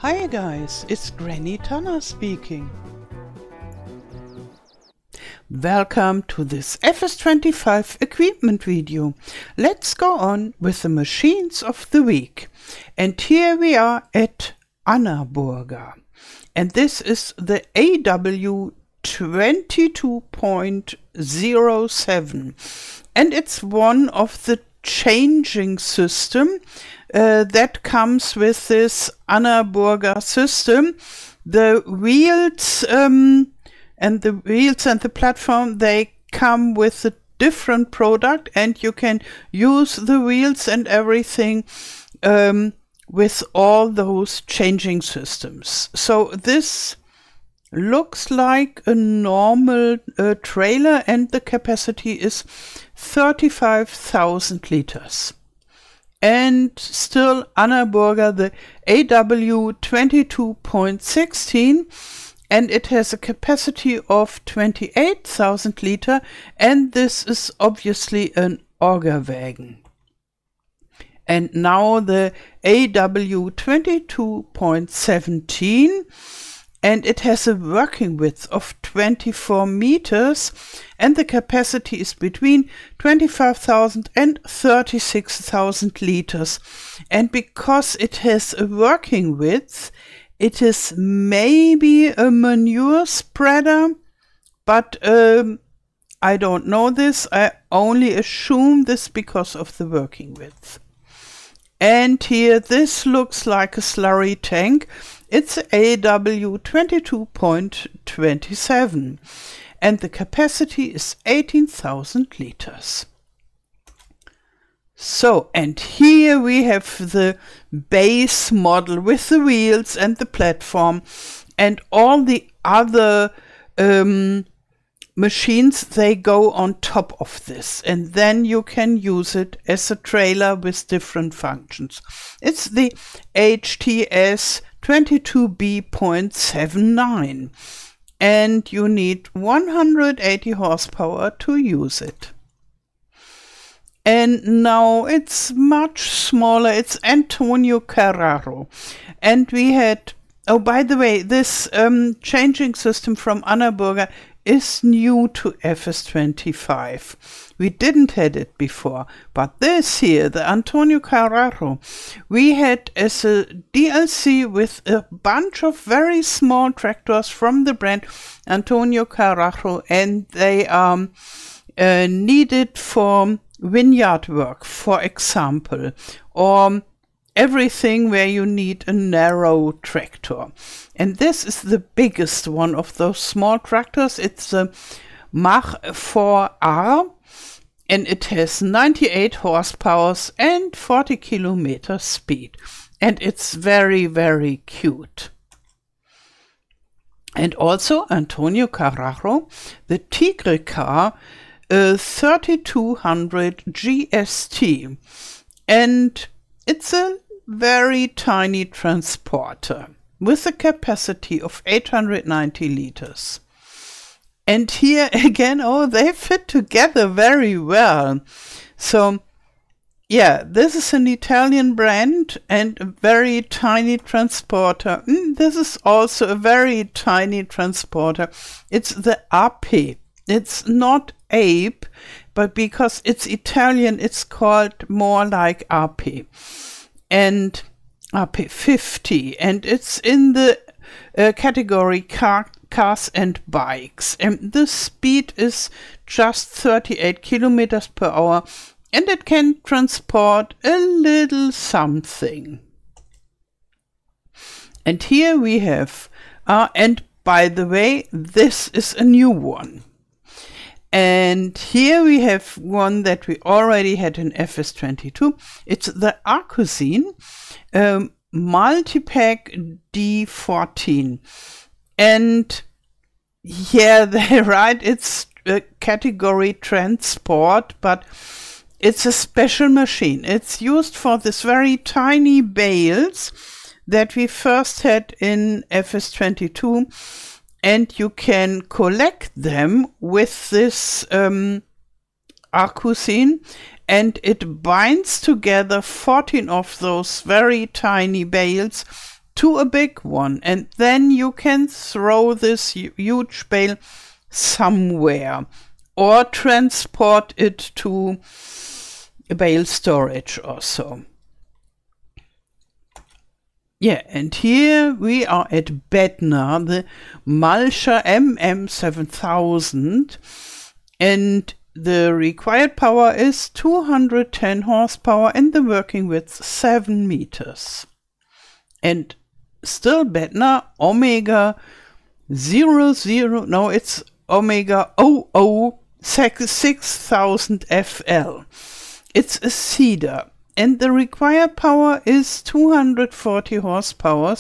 Hi guys, it's Granny Tana speaking. Welcome to this FS25 equipment video. Let's go on with the machines of the week. And here we are at Annaburger. And this is the AW22.07. And it's one of the changing system that comes with this Annaburger system. The wheels and the platform, they come with a different product, and you can use the wheels and everything with all those changing systems. So this looks like a normal trailer, and the capacity is 35,000 liters. And still Annaburger, the AW22.16, and it has a capacity of 28,000 liter, and this is obviously an auger wagon. And now the AW22.17, and it has a working width of 24 meters, and the capacity is between 25,000 and 36,000 liters. And because it has a working width, it is maybe a manure spreader, but I don't know this. I only assume this because of the working width. And here, this looks like a slurry tank. It's AW22.27, and the capacity is 18,000 liters. So, and here we have the base model with the wheels and the platform, and all the other machines, they go on top of this, and then you can use it as a trailer with different functions. It's the HTS 22B.79, and you need 180 horsepower to use it. And now it's much smaller. It's Antonio Carraro. And we had, oh, by the way, this changing system from Annaburger is new to FS25. We didn't had it before, but this here, the Antonio Carraro, we had as a DLC with a bunch of very small tractors from the brand Antonio Carraro, and they are needed for vineyard work, for example, or everything where you need a narrow tractor. And this is the biggest one of those small tractors. It's a Mach 4R, and it has 98 horsepower and 40 kilometer speed. And it's very, very cute. And also Antonio Carraro, the Tigre car, 3200 GST. And it's a very tiny transporter with a capacity of 890 liters. And here again, oh, they fit together very well. So yeah, this is an Italian brand and a very tiny transporter. This is also a very tiny transporter. It's the Ape. It's not Ape, but because it's Italian, it's called more like Ape. And Ape 50, and it's in the category cars and bikes. And the speed is just 38 kilometers per hour, and it can transport a little something. And here we have, and by the way, this is a new one. And here we have one that we already had in FS22. It's the Arcosine Multipack D14. And yeah, they're right, it's a category transport, but it's a special machine. It's used for this very tiny bales that we first had in FS22. And you can collect them with this Arcosine, and it binds together 14 of those very tiny bales to a big one, and then you can throw this huge bale somewhere or transport it to a bale storage or so. Yeah, and here we are at Bednar, the Malcha MM7000, and the required power is 210 horsepower and the working width 7 meters. And still Bednar Omega 00, no, it's Omega 006000 FL. It's a cedar. And the required power is 240 horsepower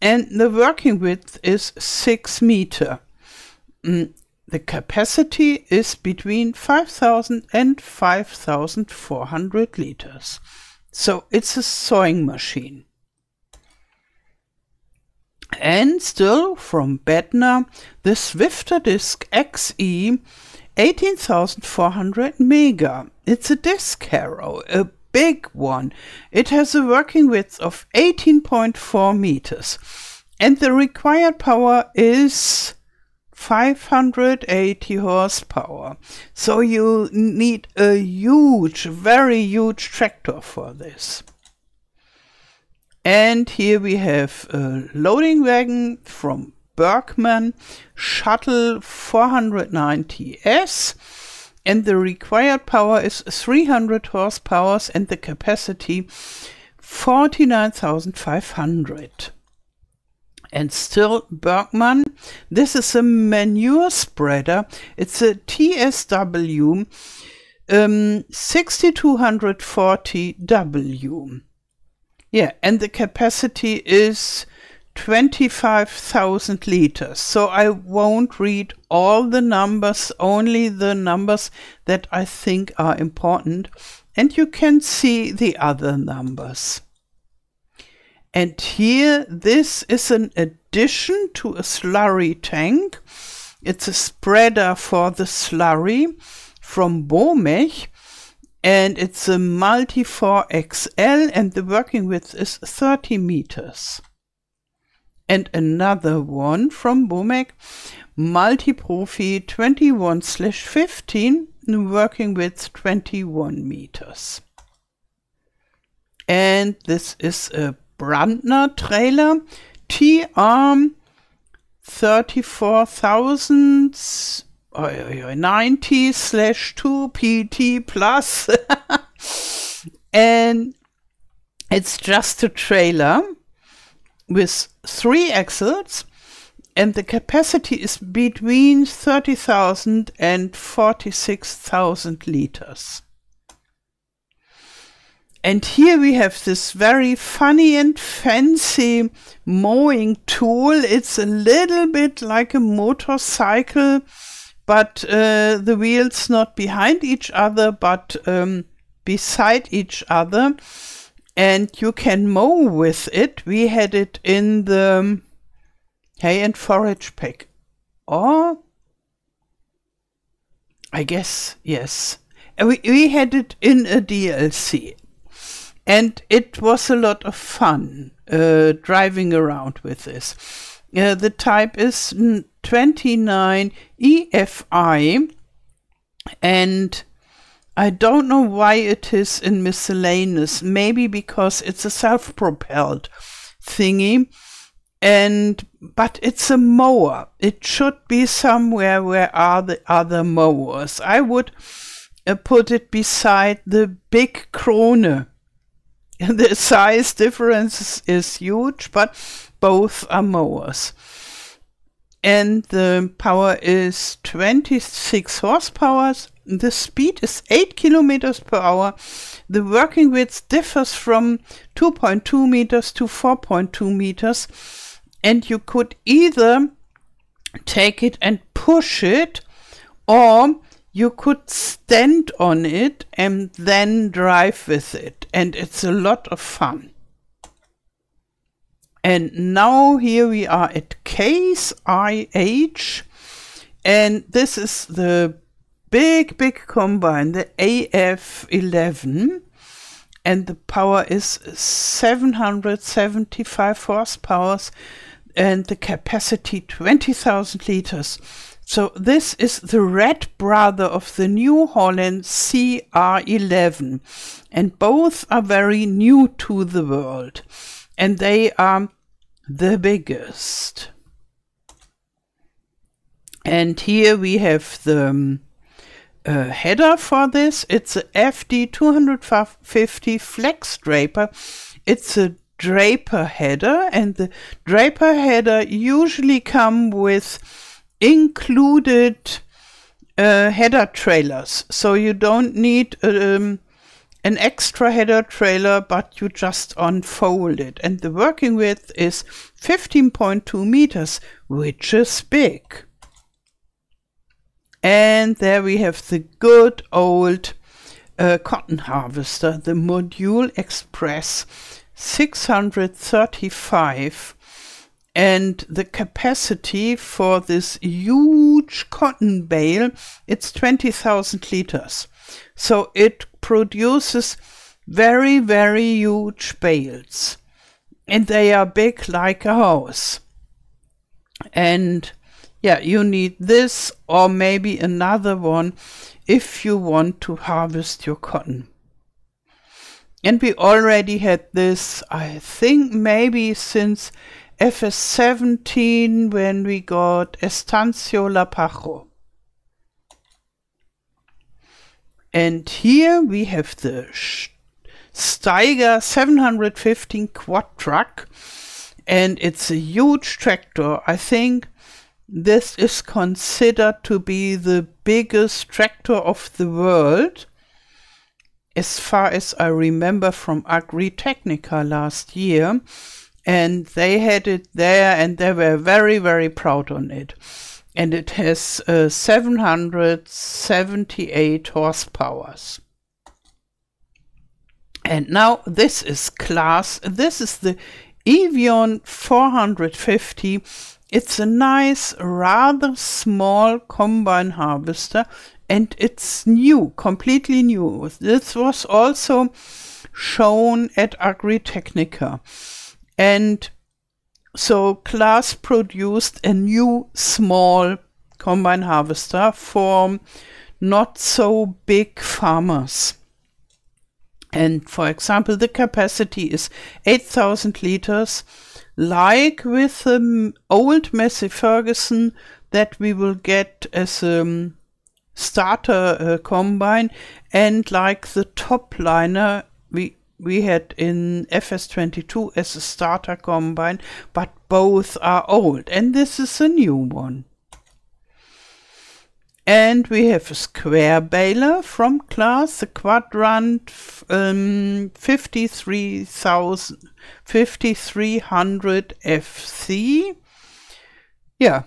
and the working width is 6 meters. The capacity is between 5,000 and 5,400 liters. So it's a sewing machine. And still from Bednar, the Swifter Disc XE 18,400 mega. It's a disc harrow, a big one. It has a working width of 18.4 meters. And the required power is 580 horsepower. So you need a huge, very huge tractor for this. And here we have a loading wagon from Bergmann, Shuttle 490S, and the required power is 300 horsepower and the capacity 49,500. And still Bergmann, this is a manure spreader. It's a TSW 6240W. Yeah, and the capacity is 25,000 liters. So I won't read all the numbers, only the numbers that I think are important. And you can see the other numbers. And here, this is an addition to a slurry tank. It's a spreader for the slurry from Bomech. And it's a Multi 4XL and the working width is 30 meters. And another one from Bomech, Multi-Profi 21/15, working width 21 meters. And this is a Brandner trailer, T-Arm 34,090/2 PT plus. And it's just a trailer with 3 axles, and the capacity is between 30,000 and 46,000 liters. And here we have this very funny and fancy mowing tool. It's a little bit like a motorcycle, but the wheels not behind each other, but beside each other. And you can mow with it. We had it in the hay and forage pack. Or, I guess, yes. We had it in a DLC. And it was a lot of fun driving around with this. The type is 29 EFI. And I don't know why it is in miscellaneous. Maybe because it's a self-propelled thingy. But it's a mower. It should be somewhere where are the other mowers. I would put it beside the big Krone. The size difference is huge, but both are mowers. And the power is 26 horsepower. The speed is 8 kilometers per hour. The working width differs from 2.2 meters to 4.2 meters. And you could either take it and push it, or you could stand on it and then drive with it. And it's a lot of fun. And now here we are at Case IH. And this is the big combine, the AF11. and the power is 775 horsepower, and the capacity 20,000 liters. So this is the red brother of the New Holland CR11, and both are very new to the world, and they are the biggest. And here we have the header for this. It's a FD250 flex draper. It's a draper header, and the draper header usually come with included header trailers, so you don't need an extra header trailer, but you just unfold it, and the working width is 15.2 meters, which is big. And there we have the good old cotton harvester, the Module Express 635, and the capacity for this huge cotton bale, it's 20,000 liters. So it produces very, very huge bales, and they are big like a house. And yeah, you need this or maybe another one if you want to harvest your cotton. And we already had this, I think maybe since FS17 when we got Estancia La Pajo. And here we have the Steiger 715 quad truck, and it's a huge tractor. I think this is considered to be the biggest tractor of the world, as far as I remember from Agritechnica last year, and they had it there and they were very, very proud on it. And it has 778 horsepower. And now this is class. This is the Evian 450. It's a nice, rather small combine harvester, and it's new, completely new. This was also shown at Agritechnica. And so Claas produced a new small combine harvester for not so big farmers. And for example, the capacity is 8,000 liters, like with the old Massey Ferguson that we will get as a starter combine, and like the top liner we had in FS22 as a starter combine, but both are old, and this is a new one. And we have a square baler from Claas, the Quadrant 5300 FC. Yeah,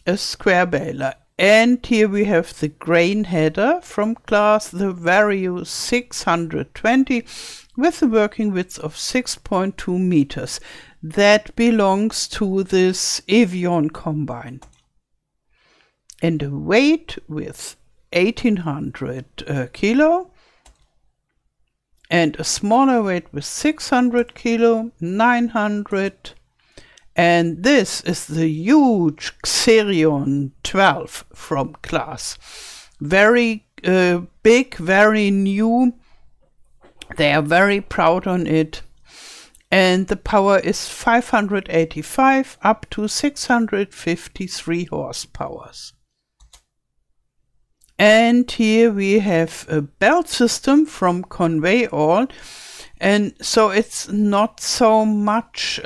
a square baler. And here we have the grain header from Claas, the Vario 620, with a working width of 6.2 meters. That belongs to this Evian combine. And a weight with 1800 kilo. And a smaller weight with 600 kilo, 900. And this is the huge Xerion 12 from Claas. Very big, very new. They are very proud on it. And the power is 585 up to 653 horsepower. And here we have a belt system from Convey-All. And so it's not so much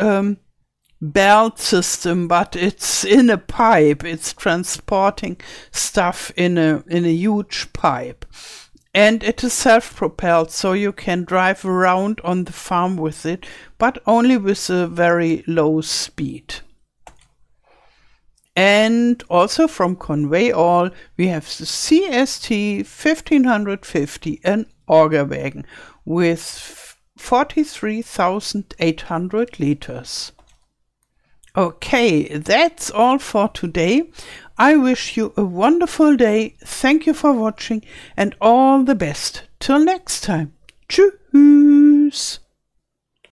belt system, but it's in a pipe. It's transporting stuff in a huge pipe, and it is self-propelled, so you can drive around on the farm with it, but only with a very low speed. And also from Convey-All we have the CST 1550, an auger wagon with 43,800 liters. Okay, that's all for today. I wish you a wonderful day. Thank you for watching and all the best. Till next time. Tschüss.